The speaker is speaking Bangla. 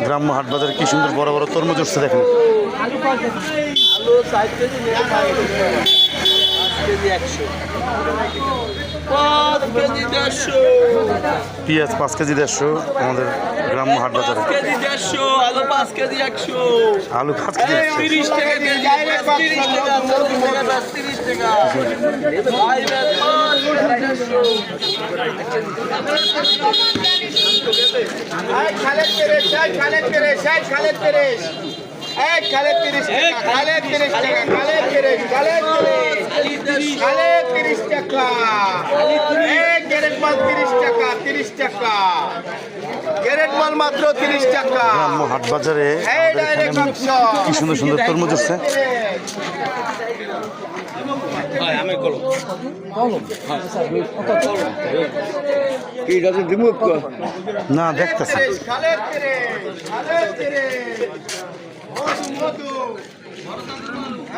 গ্রাম্য হাট বাজারে কি সুন্দর বড় বড় তরমুজ উঠছে দেখেন। আলু 4 কেজি নিয়ে 5 কেজি 100, 5 কেজি 150, পেঁয়াজ 5 কেজি 150 আমাদের গ্রাম্য হাট বাজারে। 5 কেজি 150, আলু 5 কেজি 100, আলু 5 কেজি 30 টাকা কেজি, 30 টাকা, 30 টাকা, ভাই খালেদ পেরেশ, খালেদ পেরেশ, খালেদ পেরেশ, খালেদ 30 টাকা, খালেদ 30 টাকা, খালেদ পেরেশ, খালেদ পেরেশ, খালেদ 30 টাকা, গ্যারেট মাল 30 টাকা, 30 টাকা, গ্যারেট মাল মাত্র 30 টাকা। গ্রাম্য হাট বাজারে ডাইরেক্ট মাংস কি সুন্দর সুন্দর তরমুজ উঠছে। না দেখতেছি খালেদ পেরেশ, খালেদ পেরেশ, মধু মধু